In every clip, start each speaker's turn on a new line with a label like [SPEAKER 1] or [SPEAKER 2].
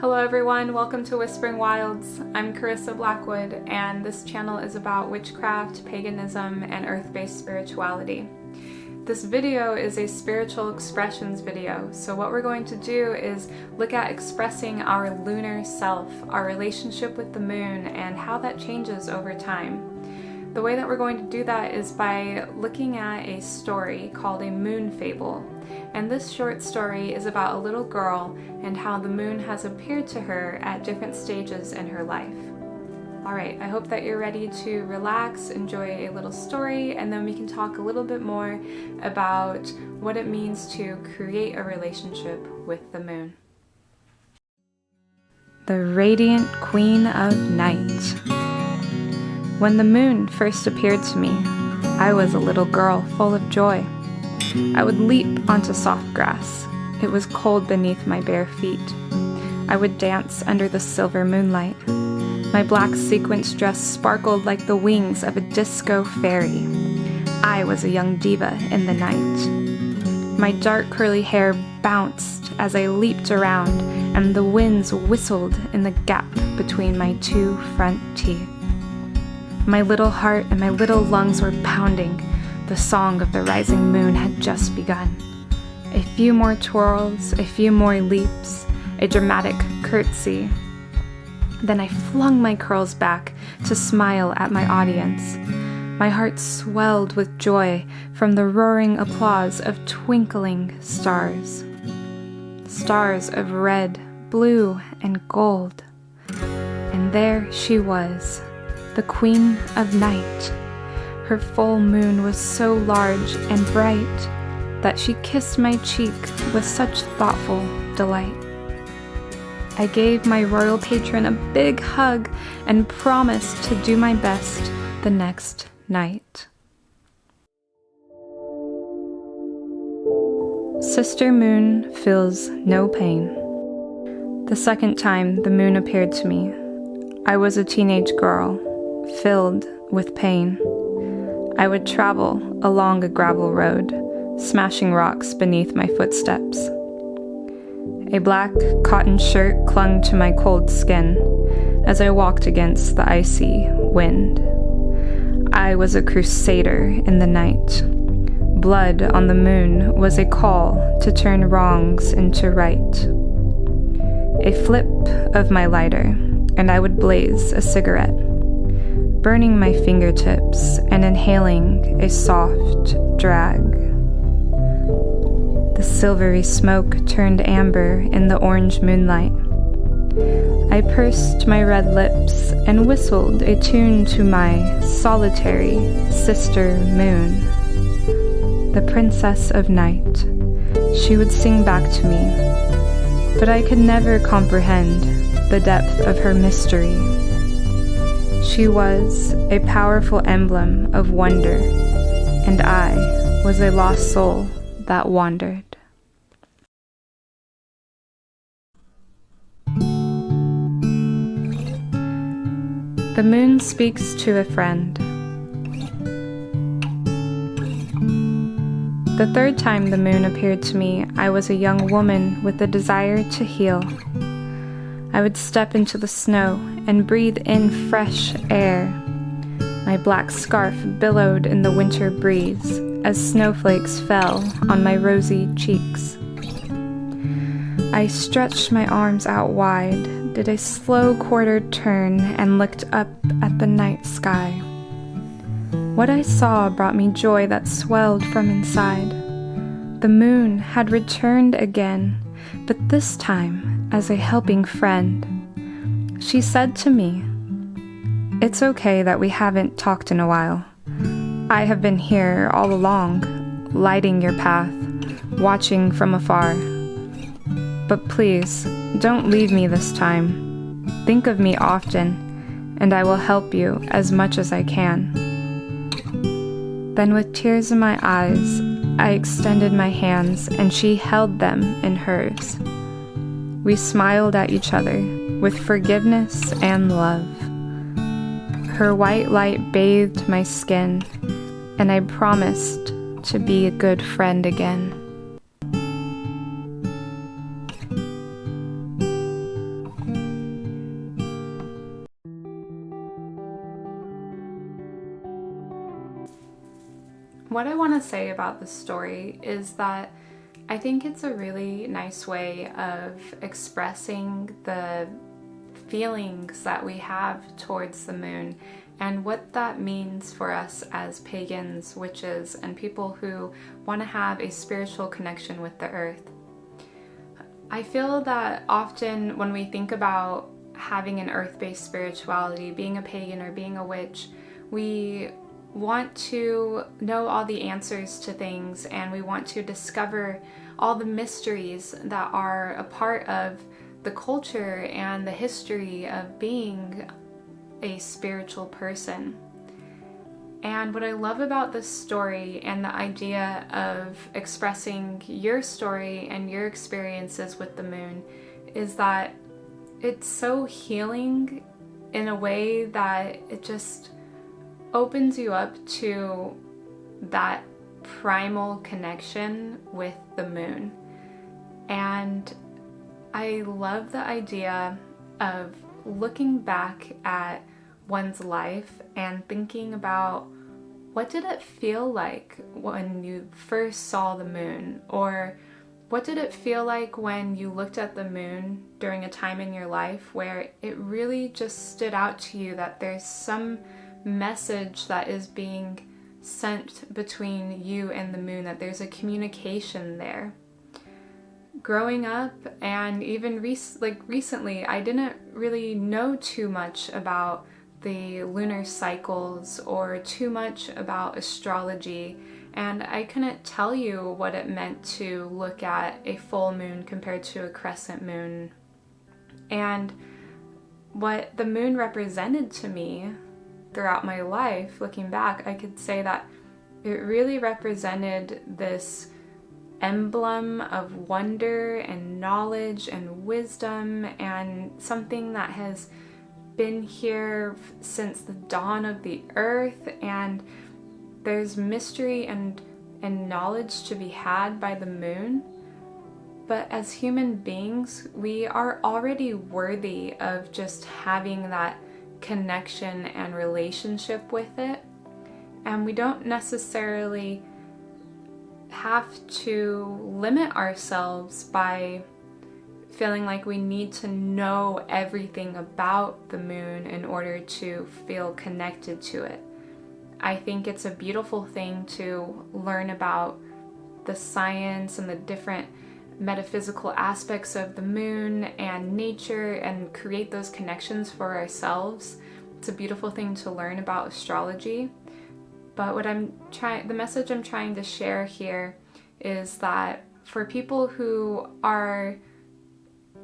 [SPEAKER 1] Hello everyone, welcome to Whispering Wilds. I'm Carissa Blackwood, and this channel is about witchcraft, paganism, and earth-based spirituality. This video is a spiritual expressions video, so what we're going to do is look at expressing our lunar self, our relationship with the moon, and how that changes over time. The way that we're going to do that is by looking at a story called a Moon Fable. And this short story is about a little girl and how the moon has appeared to her at different stages in her life. Alright, I hope that you're ready to relax, enjoy a little story, and then we can talk a little bit more about what it means to create a relationship with the moon. The Radiant Queen of Night. When the moon first appeared to me, I was a little girl full of joy. I would leap onto soft grass. It was cold beneath my bare feet. I would dance under the silver moonlight. My black sequins dress sparkled like the wings of a disco fairy. I was a young diva in the night. My dark curly hair bounced as I leaped around, and the winds whistled in the gap between my two front teeth. My little heart and my little lungs were pounding. The song of the rising moon had just begun. A few more twirls, a few more leaps, a dramatic curtsy. Then I flung my curls back to smile at my audience. My heart swelled with joy from the roaring applause of twinkling stars. Stars of red, blue, and gold. And there she was, the Queen of Night. Her full moon was so large and bright that she kissed my cheek with such thoughtful delight. I gave my royal patron a big hug and promised to do my best the next night. Sister Moon feels no pain. The second time the moon appeared to me, I was a teenage girl, filled with pain. I would travel along a gravel road, smashing rocks beneath my footsteps. A black cotton shirt clung to my cold skin as I walked against the icy wind. I was a crusader in the night. Blood on the moon was a call to turn wrongs into right. A flip of my lighter, and I would blaze a cigarette, burning my fingertips and inhaling a soft drag. The silvery smoke turned amber in the orange moonlight. I pursed my red lips and whistled a tune to my solitary sister moon, the Princess of Night. She would sing back to me, but I could never comprehend the depth of her mystery. She was a powerful emblem of wonder, and I was a lost soul that wandered. The moon speaks to a friend. The third time the moon appeared to me, I was a young woman with a desire to heal. I would step into the snow and breathe in fresh air. My black scarf billowed in the winter breeze as snowflakes fell on my rosy cheeks. I stretched my arms out wide, did a slow quartered turn, and looked up at the night sky. What I saw brought me joy that swelled from inside. The moon had returned again, but this time as a helping friend. She said to me, "It's okay that we haven't talked in a while. I have been here all along, lighting your path, watching from afar. But please, don't leave me this time. Think of me often, and I will help you as much as I can." Then with tears in my eyes, I extended my hands and she held them in hers. We smiled at each other with forgiveness and love. Her white light bathed my skin, and I promised to be a good friend again. What I want to say about this story is that I think it's a really nice way of expressing the feelings that we have towards the moon and what that means for us as pagans, witches, and people who want to have a spiritual connection with the earth. I feel that often when we think about having an earth-based spirituality, being a pagan or being a witch, we want to know all the answers to things, and we want to discover all the mysteries that are a part of the culture and the history of being a spiritual person. And what I love about this story and the idea of expressing your story and your experiences with the moon is that it's so healing in a way that it just opens you up to that primal connection with the moon. And I love the idea of looking back at one's life and thinking about what did it feel like when you first saw the moon, or what did it feel like when you looked at the moon during a time in your life where it really just stood out to you that there's some message that is being sent between you and the moon, that there's a communication there. Growing up and even recently, I didn't really know too much about the lunar cycles or too much about astrology, and I couldn't tell you what it meant to look at a full moon compared to a crescent moon. And what the moon represented to me throughout my life, looking back, I could say that it really represented this emblem of wonder and knowledge and wisdom, and something that has been here since the dawn of the earth, and there's mystery and knowledge to be had by the moon. But as human beings, we are already worthy of just having that connection and relationship with it, and we don't necessarily have to limit ourselves by feeling like we need to know everything about the moon in order to feel connected to it. I think it's a beautiful thing to learn about the science and the different metaphysical aspects of the moon and nature and create those connections for ourselves. It's a beautiful thing to learn about astrology. But the message I'm trying to share here is that for people who are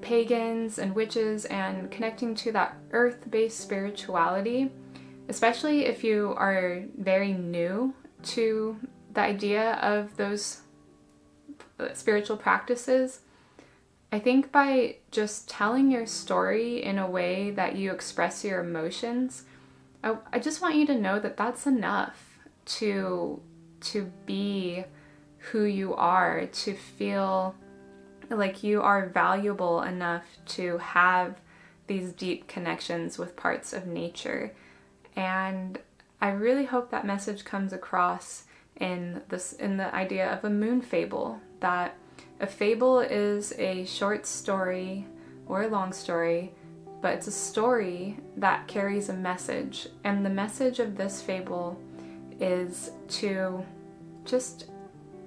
[SPEAKER 1] pagans and witches and connecting to that earth-based spirituality, especially if you are very new to the idea of those spiritual practices, I think by just telling your story in a way that you express your emotions, I just want you to know that that's enough to be who you are, to feel like you are valuable enough to have these deep connections with parts of nature. And I really hope that message comes across in the idea of a moon fable, that a fable is a short story or a long story, but it's a story that carries a message. And the message of this fable is to just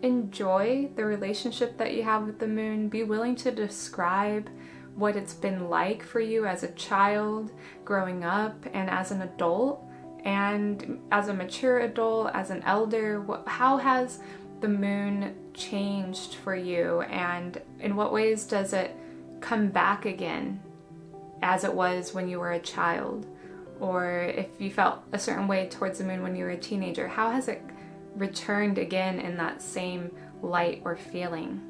[SPEAKER 1] enjoy the relationship that you have with the moon. Be willing to describe what it's been like for you as a child, growing up, and as an adult, and as a mature adult, as an elder. How has the moon changed for you, and in what ways does it come back again as it was when you were a child? Or if you felt a certain way towards the moon when you were a teenager, how has it returned again in that same light or feeling?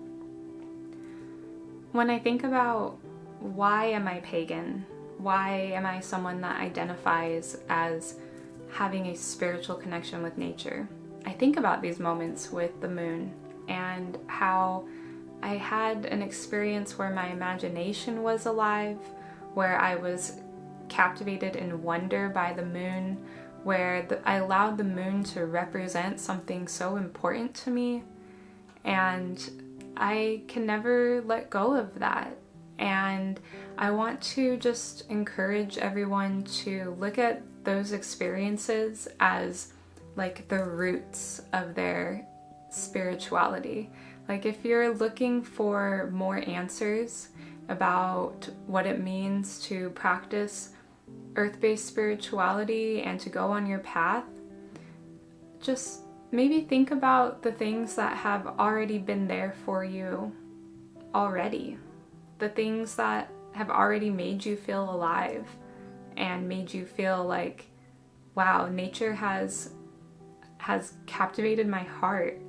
[SPEAKER 1] When I think about why am I pagan, why am I someone that identifies as having a spiritual connection with nature, I think about these moments with the moon and how I had an experience where my imagination was alive, where I was captivated in wonder by the moon, where I allowed the moon to represent something so important to me, and I can never let go of that. And I want to just encourage everyone to look at those experiences as like the roots of their spirituality. Like if you're looking for more answers about what it means to practice earth-based spirituality and to go on your path, just maybe think about the things that have already been there for you already. The things that have already made you feel alive and made you feel like, wow, nature has captivated my heart.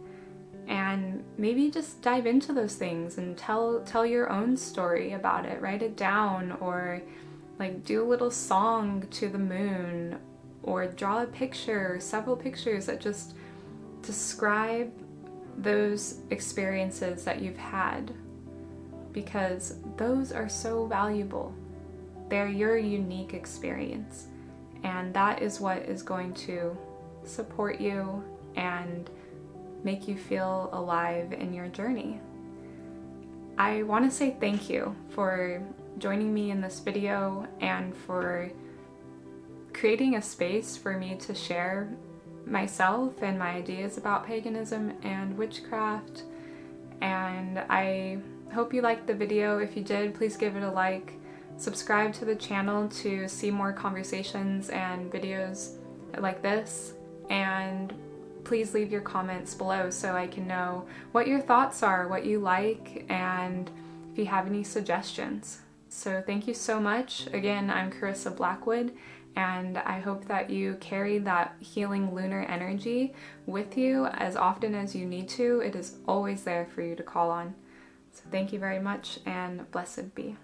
[SPEAKER 1] And maybe just dive into those things and tell your own story about it. Write it down, or like do a little song to the moon, or draw a picture or several pictures that just describe those experiences that you've had, because those are so valuable. They're your unique experience, and that is what is going to support you and make you feel alive in your journey. I want to say thank you for joining me in this video and for creating a space for me to share myself and my ideas about paganism and witchcraft. And I hope you liked the video. If you did, please give it a like. Subscribe to the channel to see more conversations and videos like this. And please leave your comments below so I can know what your thoughts are, what you like, and if you have any suggestions. So thank you so much. Again, I'm Carissa Blackwood, and I hope that you carry that healing lunar energy with you as often as you need to. It is always there for you to call on. So thank you very much, and blessed be.